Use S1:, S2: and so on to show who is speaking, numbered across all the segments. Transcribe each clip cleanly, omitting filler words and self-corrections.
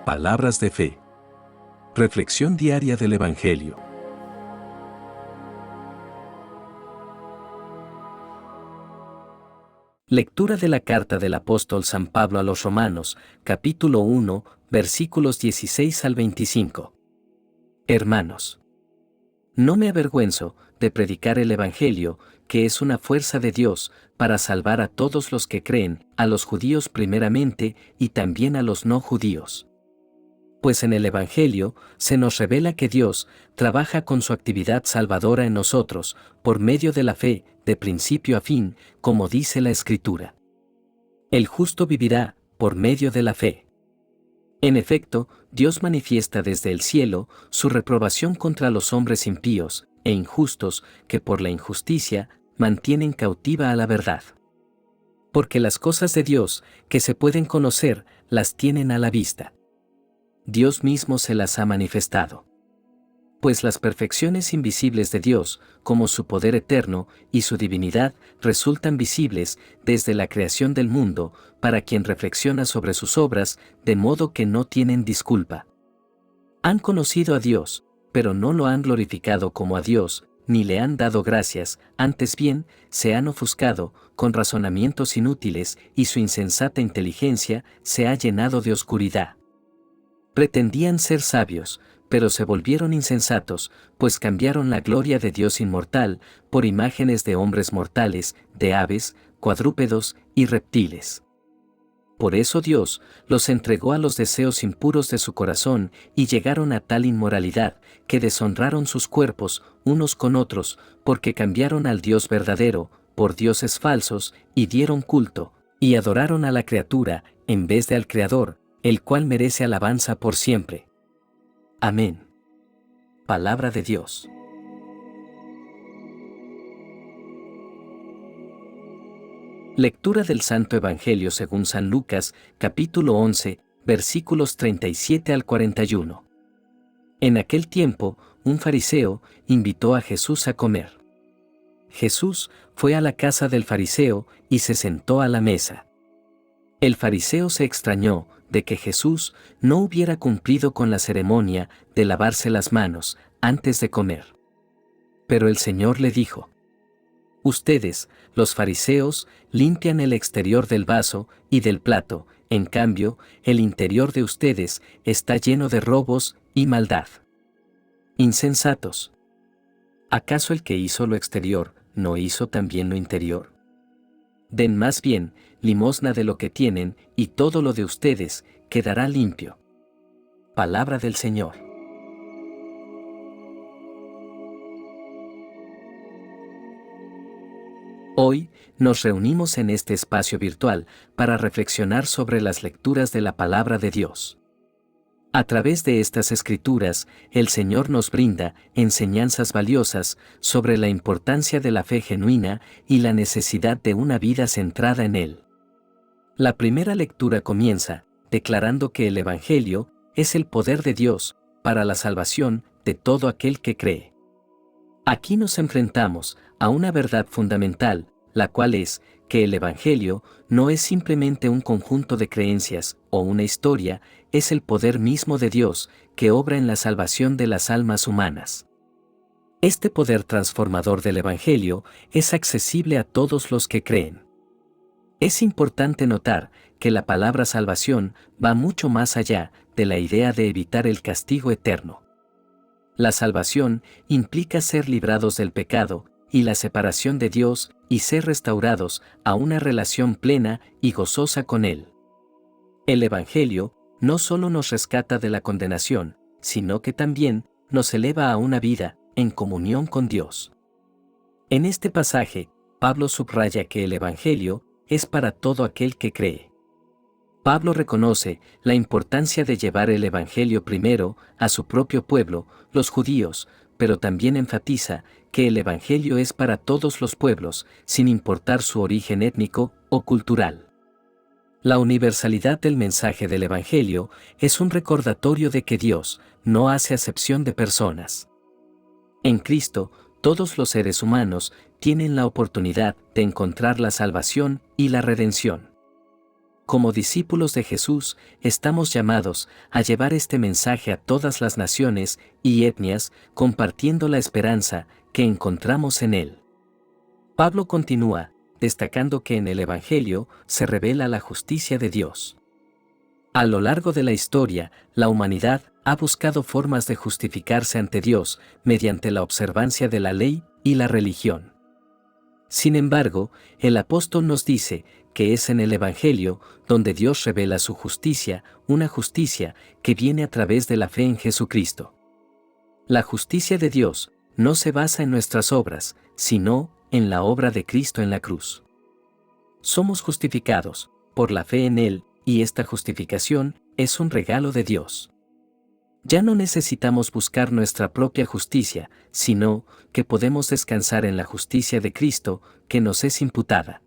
S1: Palabras de fe. Reflexión diaria del Evangelio.
S2: Lectura de la carta del apóstol San Pablo a los Romanos, capítulo 1, versículos 16 al 25. Hermanos, no me avergüenzo de predicar el Evangelio, que es una fuerza de Dios para salvar a todos los que creen, a los judíos primeramente y también a los no judíos. Pues en el Evangelio se nos revela que Dios trabaja con su actividad salvadora en nosotros, por medio de la fe, de principio a fin, como dice la Escritura. El justo vivirá por medio de la fe. En efecto, Dios manifiesta desde el cielo su reprobación contra los hombres impíos e injustos que por la injusticia mantienen cautiva a la verdad. Porque las cosas de Dios que se pueden conocer las tienen a la vista. Dios mismo se las ha manifestado. Pues las perfecciones invisibles de Dios, como su poder eterno y su divinidad, resultan visibles desde la creación del mundo, para quien reflexiona sobre sus obras, de modo que no tienen disculpa. Han conocido a Dios, pero no lo han glorificado como a Dios, ni le han dado gracias, antes bien, se han ofuscado con razonamientos inútiles y su insensata inteligencia se ha llenado de oscuridad. Pretendían ser sabios, pero se volvieron insensatos, pues cambiaron la gloria de Dios inmortal por imágenes de hombres mortales, de aves, cuadrúpedos y reptiles. Por eso Dios los entregó a los deseos impuros de su corazón y llegaron a tal inmoralidad que deshonraron sus cuerpos unos con otros, porque cambiaron al Dios verdadero por dioses falsos y dieron culto, y adoraron a la criatura en vez de al Creador, el cual merece alabanza por siempre. Amén. Palabra de Dios. Lectura del Santo Evangelio según San Lucas, capítulo 11, versículos 37 al 41. En aquel tiempo, un fariseo invitó a Jesús a comer. Jesús fue a la casa del fariseo y se sentó a la mesa. El fariseo se extrañó de que Jesús no hubiera cumplido con la ceremonia de lavarse las manos antes de comer. Pero el Señor le dijo: ustedes, los fariseos, limpian el exterior del vaso y del plato, en cambio, el interior de ustedes está lleno de robos y maldad. Insensatos. ¿Acaso el que hizo lo exterior no hizo también lo interior? Den más bien limosna de lo que tienen, y todo lo de ustedes quedará limpio. Palabra del Señor. Hoy nos reunimos en este espacio virtual para reflexionar sobre las lecturas de la Palabra de Dios. A través de estas escrituras, el Señor nos brinda enseñanzas valiosas sobre la importancia de la fe genuina y la necesidad de una vida centrada en Él. La primera lectura comienza declarando que el Evangelio es el poder de Dios para la salvación de todo aquel que cree. Aquí nos enfrentamos a una verdad fundamental, la cual es que el Evangelio no es simplemente un conjunto de creencias o una historia, es el poder mismo de Dios que obra en la salvación de las almas humanas. Este poder transformador del Evangelio es accesible a todos los que creen. Es importante notar que la palabra salvación va mucho más allá de la idea de evitar el castigo eterno. La salvación implica ser librados del pecado y la separación de Dios y ser restaurados a una relación plena y gozosa con Él. El Evangelio no solo nos rescata de la condenación, sino que también nos eleva a una vida en comunión con Dios. En este pasaje, Pablo subraya que el Evangelio es para todo aquel que cree. Pablo reconoce la importancia de llevar el Evangelio primero a su propio pueblo, los judíos, pero también enfatiza que el Evangelio es para todos los pueblos, sin importar su origen étnico o cultural. La universalidad del mensaje del Evangelio es un recordatorio de que Dios no hace acepción de personas. En Cristo, todos los seres humanos tienen la oportunidad de encontrar la salvación y la redención. Como discípulos de Jesús, estamos llamados a llevar este mensaje a todas las naciones y etnias, compartiendo la esperanza que encontramos en él. Pablo continúa, destacando que en el Evangelio se revela la justicia de Dios. A lo largo de la historia, la humanidad ha buscado formas de justificarse ante Dios mediante la observancia de la ley y la religión. Sin embargo, el apóstol nos dice que es en el Evangelio donde Dios revela su justicia, una justicia que viene a través de la fe en Jesucristo. La justicia de Dios no se basa en nuestras obras, sino en la obra de Cristo en la cruz. Somos justificados por la fe en Él, y esta justificación es un regalo de Dios. Ya no necesitamos buscar nuestra propia justicia, sino que podemos descansar en la justicia de Cristo que nos es imputada.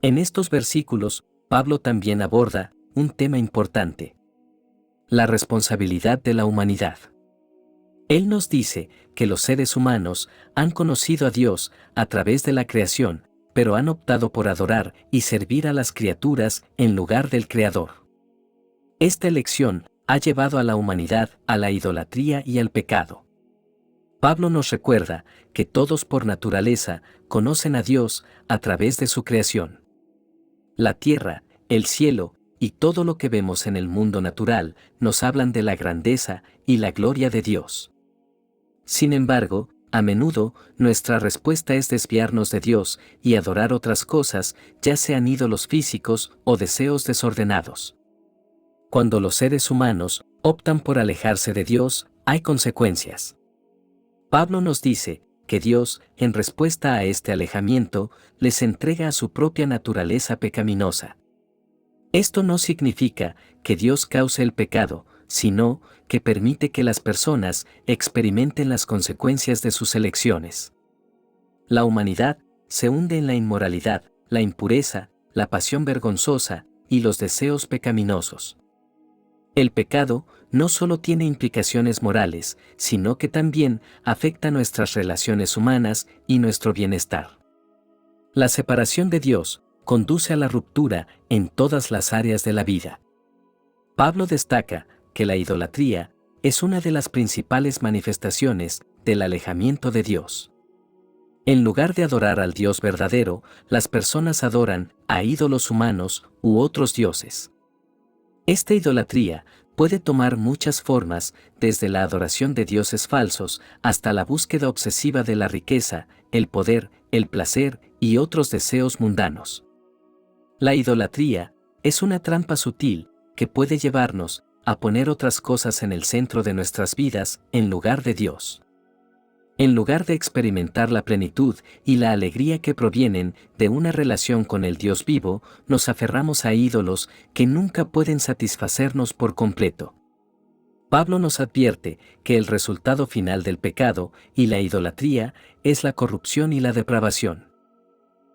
S2: En estos versículos, Pablo también aborda un tema importante: la responsabilidad de la humanidad. Él nos dice que los seres humanos han conocido a Dios a través de la creación, pero han optado por adorar y servir a las criaturas en lugar del Creador. Esta elección ha llevado a la humanidad a la idolatría y al pecado. Pablo nos recuerda que todos por naturaleza conocen a Dios a través de su creación. La tierra, el cielo y todo lo que vemos en el mundo natural nos hablan de la grandeza y la gloria de Dios. Sin embargo, a menudo nuestra respuesta es desviarnos de Dios y adorar otras cosas, ya sean ídolos físicos o deseos desordenados. Cuando los seres humanos optan por alejarse de Dios, hay consecuencias. Pablo nos dice que Dios, en respuesta a este alejamiento, les entrega a su propia naturaleza pecaminosa. Esto no significa que Dios cause el pecado, sino que permite que las personas experimenten las consecuencias de sus elecciones. La humanidad se hunde en la inmoralidad, la impureza, la pasión vergonzosa y los deseos pecaminosos. El pecado no solo tiene implicaciones morales, sino que también afecta nuestras relaciones humanas y nuestro bienestar. La separación de Dios conduce a la ruptura en todas las áreas de la vida. Pablo destaca que la idolatría es una de las principales manifestaciones del alejamiento de Dios. En lugar de adorar al Dios verdadero, las personas adoran a ídolos humanos u otros dioses. Esta idolatría puede tomar muchas formas, desde la adoración de dioses falsos hasta la búsqueda obsesiva de la riqueza, el poder, el placer y otros deseos mundanos. La idolatría es una trampa sutil que puede llevarnos a poner otras cosas en el centro de nuestras vidas en lugar de Dios. En lugar de experimentar la plenitud y la alegría que provienen de una relación con el Dios vivo, nos aferramos a ídolos que nunca pueden satisfacernos por completo. Pablo nos advierte que el resultado final del pecado y la idolatría es la corrupción y la depravación.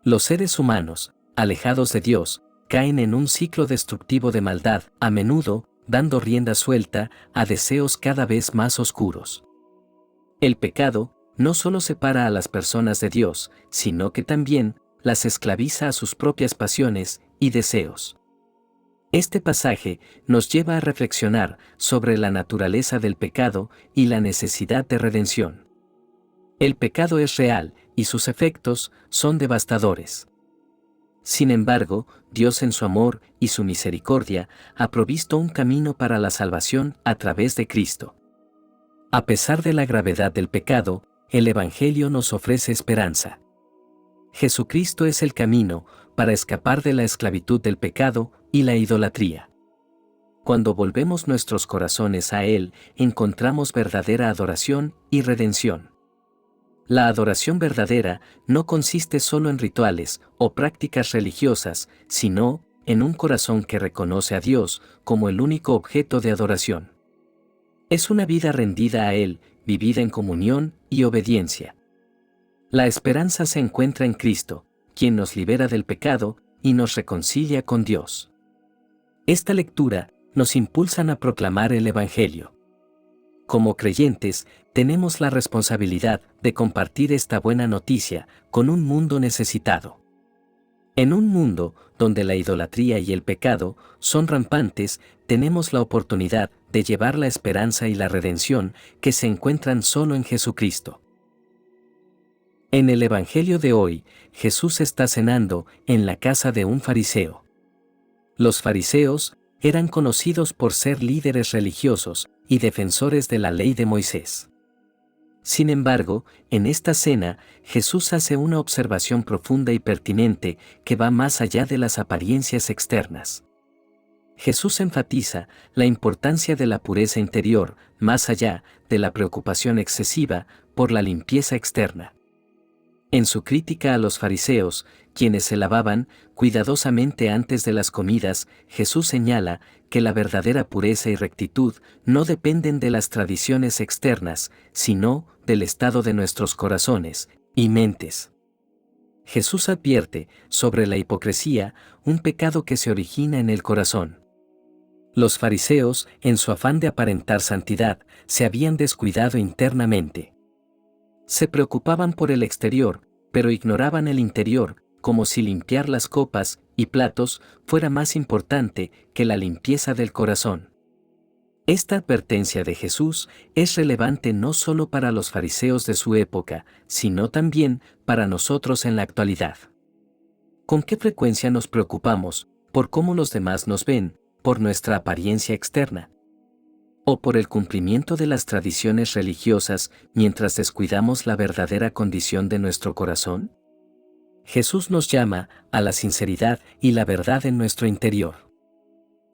S2: Los seres humanos, alejados de Dios, caen en un ciclo destructivo de maldad, a menudo dando rienda suelta a deseos cada vez más oscuros. El pecado no solo separa a las personas de Dios, sino que también las esclaviza a sus propias pasiones y deseos. Este pasaje nos lleva a reflexionar sobre la naturaleza del pecado y la necesidad de redención. El pecado es real y sus efectos son devastadores. Sin embargo, Dios en su amor y su misericordia ha provisto un camino para la salvación a través de Cristo. A pesar de la gravedad del pecado, el Evangelio nos ofrece esperanza. Jesucristo es el camino para escapar de la esclavitud del pecado y la idolatría. Cuando volvemos nuestros corazones a Él, encontramos verdadera adoración y redención. La adoración verdadera no consiste solo en rituales o prácticas religiosas, sino en un corazón que reconoce a Dios como el único objeto de adoración. Es una vida rendida a Él, vivida en comunión y obediencia. La esperanza se encuentra en Cristo, quien nos libera del pecado y nos reconcilia con Dios. Esta lectura nos impulsa a proclamar el Evangelio. Como creyentes, tenemos la responsabilidad de compartir esta buena noticia con un mundo necesitado. En un mundo donde la idolatría y el pecado son rampantes, tenemos la oportunidad de llevar la esperanza y la redención que se encuentran solo en Jesucristo. En el Evangelio de hoy, Jesús está cenando en la casa de un fariseo. Los fariseos eran conocidos por ser líderes religiosos y defensores de la ley de Moisés. Sin embargo, en esta cena, Jesús hace una observación profunda y pertinente que va más allá de las apariencias externas. Jesús enfatiza la importancia de la pureza interior, más allá de la preocupación excesiva por la limpieza externa. En su crítica a los fariseos, quienes se lavaban cuidadosamente antes de las comidas, Jesús señala que la verdadera pureza y rectitud no dependen de las tradiciones externas, sino del estado de nuestros corazones y mentes. Jesús advierte sobre la hipocresía, un pecado que se origina en el corazón. Los fariseos, en su afán de aparentar santidad, se habían descuidado internamente. Se preocupaban por el exterior, pero ignoraban el interior, como si limpiar las copas y platos fuera más importante que la limpieza del corazón. Esta advertencia de Jesús es relevante no solo para los fariseos de su época, sino también para nosotros en la actualidad. ¿Con qué frecuencia nos preocupamos por cómo los demás nos ven, por nuestra apariencia externa? ¿O por el cumplimiento de las tradiciones religiosas mientras descuidamos la verdadera condición de nuestro corazón? Jesús nos llama a la sinceridad y la verdad en nuestro interior.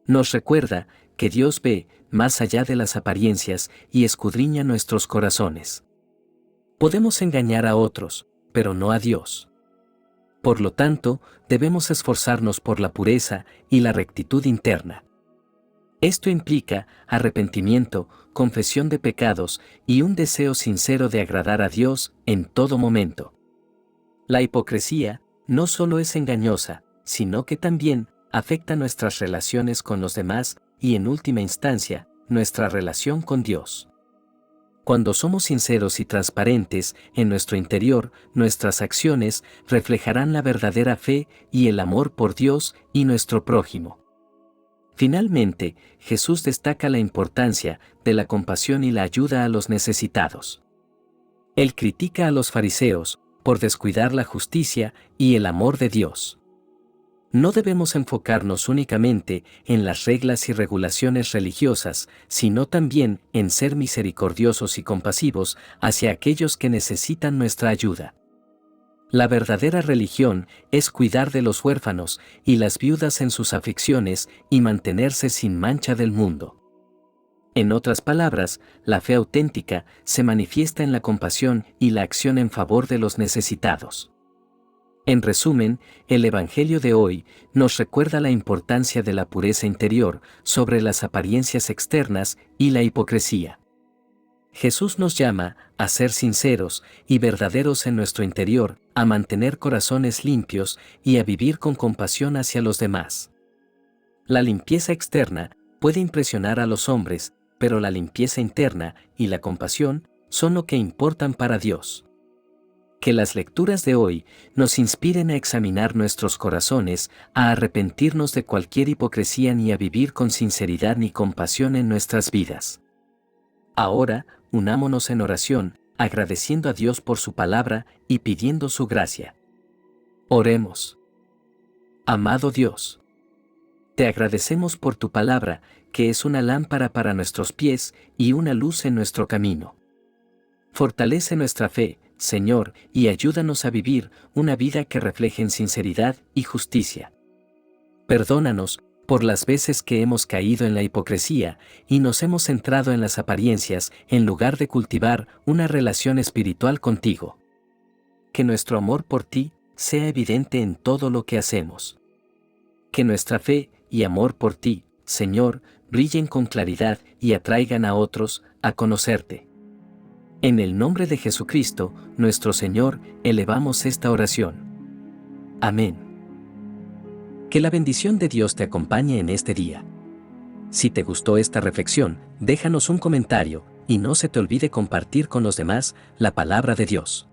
S2: Nos recuerda que Dios ve más allá de las apariencias y escudriña nuestros corazones. Podemos engañar a otros, pero no a Dios. Por lo tanto, debemos esforzarnos por la pureza y la rectitud interna. Esto implica arrepentimiento, confesión de pecados y un deseo sincero de agradar a Dios en todo momento. La hipocresía no solo es engañosa, sino que también afecta nuestras relaciones con los demás y, en última instancia, nuestra relación con Dios. Cuando somos sinceros y transparentes en nuestro interior, nuestras acciones reflejarán la verdadera fe y el amor por Dios y nuestro prójimo. Finalmente, Jesús destaca la importancia de la compasión y la ayuda a los necesitados. Él critica a los fariseos por descuidar la justicia y el amor de Dios. No debemos enfocarnos únicamente en las reglas y regulaciones religiosas, sino también en ser misericordiosos y compasivos hacia aquellos que necesitan nuestra ayuda. La verdadera religión es cuidar de los huérfanos y las viudas en sus aflicciones y mantenerse sin mancha del mundo. En otras palabras, la fe auténtica se manifiesta en la compasión y la acción en favor de los necesitados. En resumen, el Evangelio de hoy nos recuerda la importancia de la pureza interior sobre las apariencias externas y la hipocresía. Jesús nos llama a ser sinceros y verdaderos en nuestro interior, a mantener corazones limpios y a vivir con compasión hacia los demás. La limpieza externa puede impresionar a los hombres, pero la limpieza interna y la compasión son lo que importan para Dios. Que las lecturas de hoy nos inspiren a examinar nuestros corazones, a arrepentirnos de cualquier hipocresía ni a vivir con sinceridad ni compasión en nuestras vidas. Ahora, unámonos en oración, agradeciendo a Dios por su palabra y pidiendo su gracia. Oremos. Amado Dios, te agradecemos por tu palabra, que es una lámpara para nuestros pies y una luz en nuestro camino. Fortalece nuestra fe, Señor, y ayúdanos a vivir una vida que refleje en sinceridad y justicia. Perdónanos por las veces que hemos caído en la hipocresía y nos hemos centrado en las apariencias en lugar de cultivar una relación espiritual contigo. Que nuestro amor por ti sea evidente en todo lo que hacemos. Que nuestra fe y amor por ti, Señor, brillen con claridad y atraigan a otros a conocerte. En el nombre de Jesucristo, nuestro Señor, elevamos esta oración. Amén. Que la bendición de Dios te acompañe en este día. Si te gustó esta reflexión, déjanos un comentario y no se te olvide compartir con los demás la palabra de Dios.